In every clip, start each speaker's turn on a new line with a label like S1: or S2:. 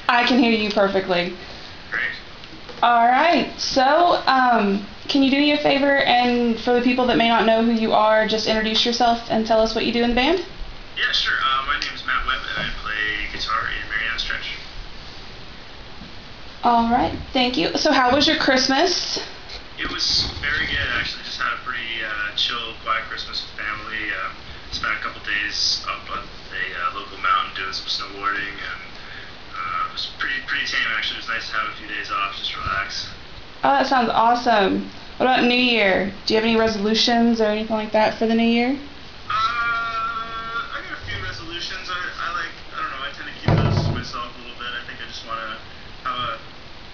S1: I can hear you perfectly.
S2: Great.
S1: All right. So, can you do me a favor and for the people that may not know who you are, just introduce yourself and tell us what you do in the band?
S2: Yeah, sure. My name is Matt Webb, and I play guitar in Marianas Trench.
S1: All right. Thank you. So, how was your Christmas?
S2: It was very good, actually. Just had a pretty chill, quiet Christmas with family. Spent a couple days up on the local mountain doing some snowboarding, and it was pretty tame, actually. It was nice to have a few days off, just relax.
S1: Oh, that sounds awesome. What about New Year? Do you have any resolutions or anything like that for the new year?
S2: I got a few resolutions. I don't know, I tend to keep those to myself a little bit. I think I just want to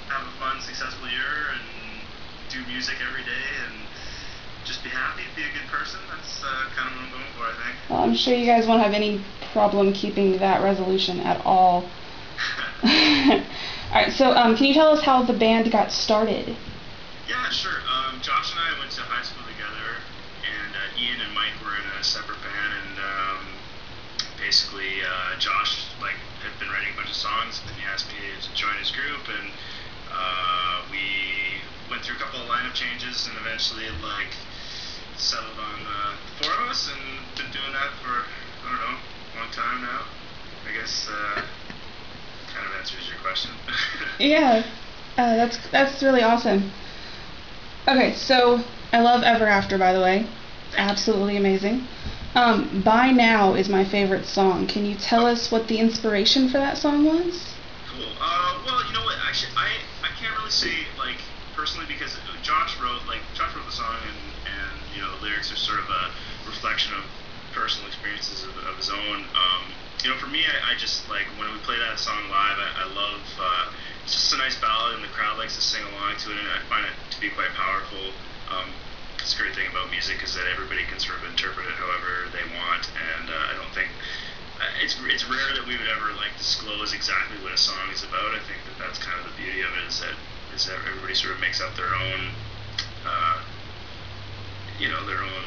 S2: have a fun, successful year and do music every day and just be happy, be a good person. That's kind of what I'm going for, I think.
S1: Well, I'm sure you guys won't have any problem keeping that resolution at all. All right, so can you tell us how the band got started?
S2: Yeah, sure. Josh and I went to high school together, and Ian and Mike were in a separate band, and basically Josh had been writing a bunch of songs, and he asked me to join his group, and we went through a couple of lineup changes, and eventually settled on the four of us, and been doing that for I don't know, a long time now. I guess kind of answers your question.
S1: Yeah, that's really awesome. Okay, so I love Ever After, by the way. Absolutely amazing. By Now is my favorite song. Can you tell us what the inspiration for that song was?
S2: Cool. Well, you know what? Actually, I can't really say personally because Josh wrote the song, and the lyrics are sort of a reflection of personal experiences of his own. For me, I just when we play that song live, I love it's just a nice ballad, and the crowd likes to sing along to it, and I find it to be quite powerful. It's a great thing about music is that everybody can sort of interpret it however they want, and I don't think it's rare that we would ever disclose exactly what a song is about. I think that's kind of the beauty of it is that everybody sort of makes up their own their own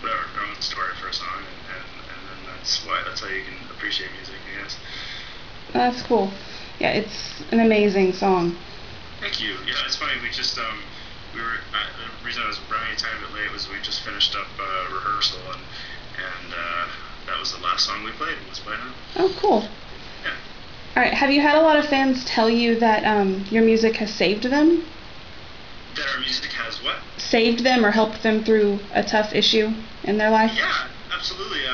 S2: their own story for a song, and then that's how you can appreciate music, I guess.
S1: That's cool. Yeah, it's an amazing song.
S2: Thank you. Yeah, it's funny. We just we were the reason I was running a tiny bit late was we just finished up rehearsal, and that was the last song we played. Was By Now.
S1: Oh, cool.
S2: Yeah.
S1: All right. Have you had a lot of fans tell you that your music has saved them?
S2: That our music has what?
S1: Saved them or helped them through a tough issue in their life?
S2: Yeah, absolutely.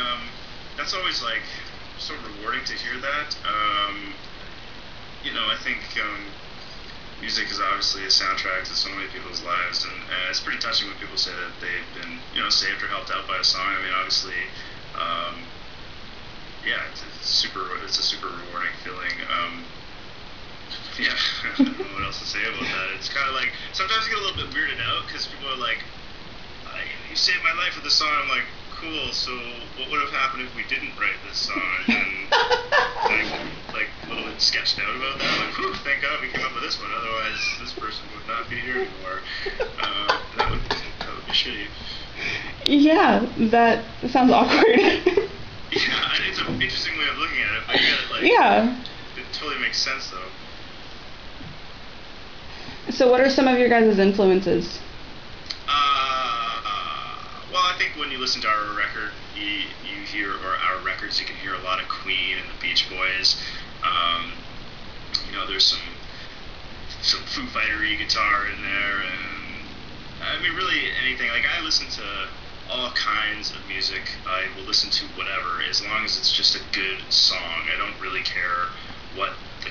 S2: That's always so rewarding to hear that. I think music is obviously a soundtrack to so many people's lives, and it's pretty touching when people say that they've been saved or helped out by a song. I mean, obviously, yeah, it's a super rewarding feeling. Yeah, I don't know what else to say about that. It's kind of sometimes I get a little bit weirded out because people are like, "You saved my life with this song." I'm like, "Cool. So what would have happened if we didn't write this song?" And a little bit sketched out about that. Like, whew, thank God we came up with this one. Otherwise, this person would not be here anymore. That would be shitty.
S1: Yeah, that sounds awkward.
S2: Yeah, it's an interesting way of looking at it, but you gotta
S1: Yeah.
S2: It totally makes sense though.
S1: So what are some of your guys' influences?
S2: Well, I think when you listen to our record, you hear, or our records, you can hear a lot of Queen and the Beach Boys. There's some Foo Fighter-y guitar in there, and I mean, really anything. I listen to all kinds of music. I will listen to whatever, as long as it's just a good song. I don't really care what the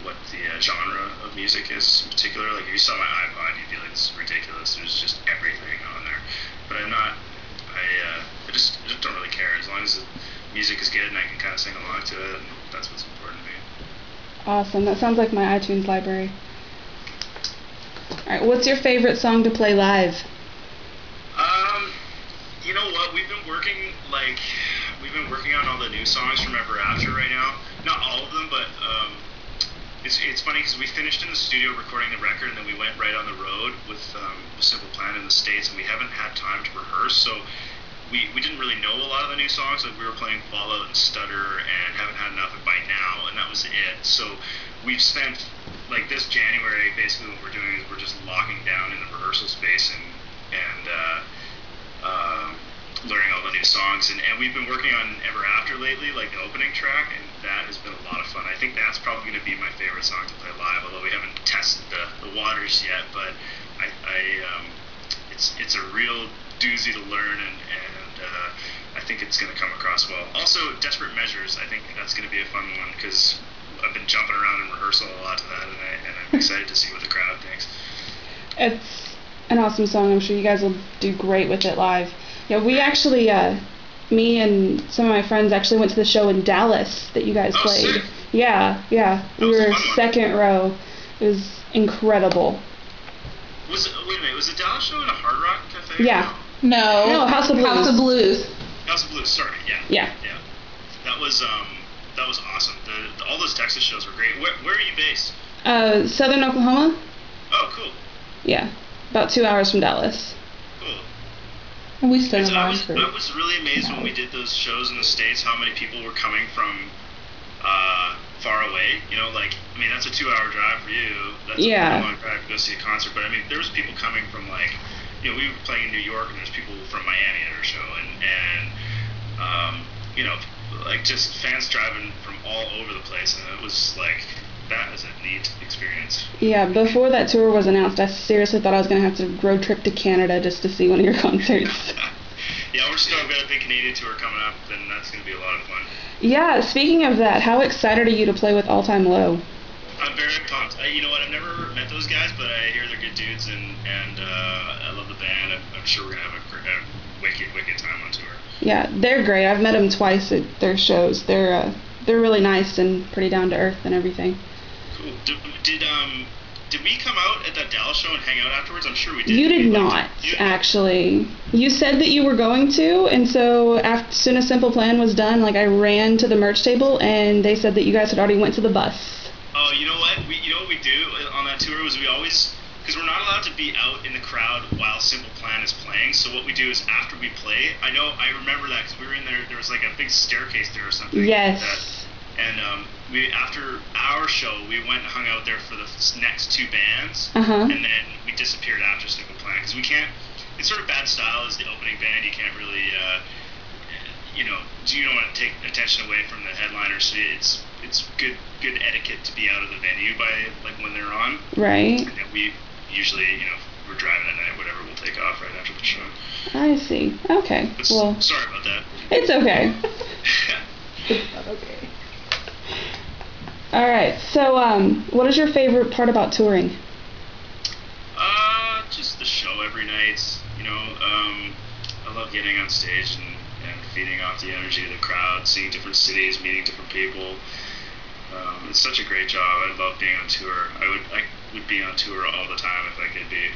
S2: what the genre of music is in particular. If you saw my iPod, you'd be like, this is ridiculous. There's just everything on there. But I just don't really care. As long as the music is good and I can kind of sing along to it, and that's what's important to me.
S1: Awesome. That sounds like my iTunes library. All right. What's your favorite song to play live?
S2: You know what? We've been working on all the new songs from Ever After right now. Not all of them, but it's funny because we finished in the studio recording the record, and then we went right on the road with Simple Plan in the States, and we haven't had time to rehearse. So we didn't really know a lot of the new songs. Like we were playing Fallout and Stutter and Haven't Had Enough and By Now, and that was it. So we've spent like this January, basically what we're doing is we're just locking down in the rehearsal space and learning all the new songs, and we've been working on Ever After lately, like the opening track, and that has been a lot of fun. I think that's probably going to be my favorite song to play live, although we haven't tested the waters yet, but it's a real doozy to learn, and I think it's going to come across well. Also, Desperate Measures, I think that's going to be a fun one, because I've been jumping around in rehearsal a lot to that, and I'm excited to see what the crowd thinks.
S1: It's an awesome song. I'm sure you guys will do great with it live. Yeah, we actually, me and some of my friends actually went to the show in Dallas that you guys played.
S2: Sick.
S1: Yeah. We were second row. It was incredible.
S2: Wait a minute, was the Dallas show in a Hard Rock Cafe?
S1: Yeah.
S3: No,
S1: House of Blues.
S3: House of Blues.
S2: House of Blues, sorry, yeah.
S1: Yeah.
S2: That was awesome. All those Texas shows were great. Where are you based?
S1: Southern Oklahoma.
S2: Oh, cool.
S1: Yeah, about 2 hours from Dallas.
S2: Cool.
S3: And we spent
S2: I was really amazed when we did those shows in the States how many people were coming from far away. You know, like, I mean, that's a 2-hour drive for you. That's a long drive to go see a concert. But I mean, there was people coming from, like, you know, we were playing in New York, and there's people from Miami at our show, and you know, like, just fans driving from all over the place, and it was like, that is a neat experience.
S1: Yeah, before that tour was announced, I seriously thought I was going to have to road trip to Canada just to see one of your concerts.
S2: Yeah, we've got a big Canadian tour coming up, and that's going to be a lot of fun.
S1: Yeah, speaking of that, how excited are you to play with All Time Low?
S2: I'm very pumped. You know what, I've never met those guys, but I hear they're good dudes, and I love the band. I'm sure we're going to have a wicked time on tour.
S1: Yeah, they're great. I've met them twice at their shows. They're really nice and pretty down to earth and everything.
S2: Cool. Did we come out at that Dallas show and hang out afterwards? I'm sure we did.
S1: You did not, actually. You said that you were going to, and so as soon as Simple Plan was done, like, I ran to the merch table, and they said that you guys had already went to the bus.
S2: Oh, you know what? You know what we do on that tour was we always, because we're not allowed to be out in the crowd while Simple Plan is playing. So what we do is after we play, I remember that because we were in there. There was like a big staircase there or something.
S1: Yes.
S2: Like that. And we, after our show, we went and hung out there for the next two bands, and then we disappeared after Simple Plan because we can't. It's sort of bad style as the opening band. You can't really, you don't want to take attention away from the headliners. So it's good etiquette to be out of the venue by like when they're on.
S1: Right.
S2: And then we usually, we're driving at night, whatever. We'll take off right after the show.
S1: I see. Okay. Well,
S2: sorry about that.
S1: It's okay.
S3: It's not okay.
S1: All right. So, what is your favorite part about touring?
S2: Just the show every night. I love getting on stage and feeding off the energy of the crowd, seeing different cities, meeting different people. It's such a great job. I love being on tour. I would be on tour all the time if I could be.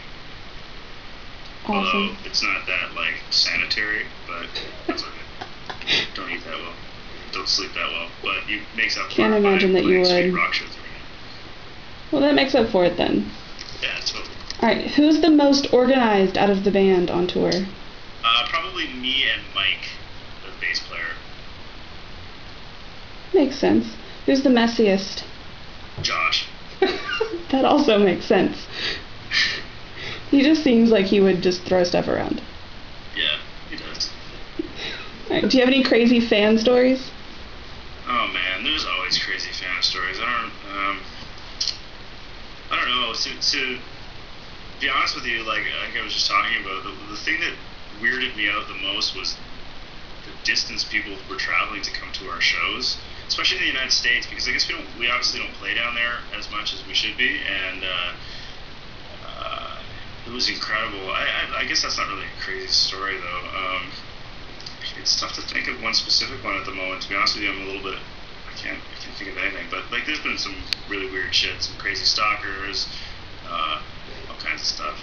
S1: Awesome.
S2: Although it's not that sanitary, but that's okay. Don't eat that well. Don't sleep that well. But it makes up for it.
S1: Can't imagine that you would.
S2: Rock shows every night.
S1: Well, that makes up for it then.
S2: Yeah, totally.
S1: All right. Who's the most organized out of the band on tour?
S2: Probably me and Mike, the bass player.
S1: Makes sense. Who's the messiest?
S2: Josh.
S1: That also makes sense. He just seems like he would just throw stuff around.
S2: Yeah, he does.
S1: All right, do you have any crazy fan stories?
S2: Oh man, there's always crazy fan stories. I don't know. To be honest with you, like I was just talking about, the thing that weirded me out the most was the distance people were traveling to come to our shows, especially in the United States, because I guess we obviously don't play down there as much as we should be, and it was incredible. I guess that's not really a crazy story though. It's tough to think of one specific one at the moment. To be honest with you, I'm a little bit. I can't think of anything. But like, there's been some really weird shit, some crazy stalkers, all kinds of stuff.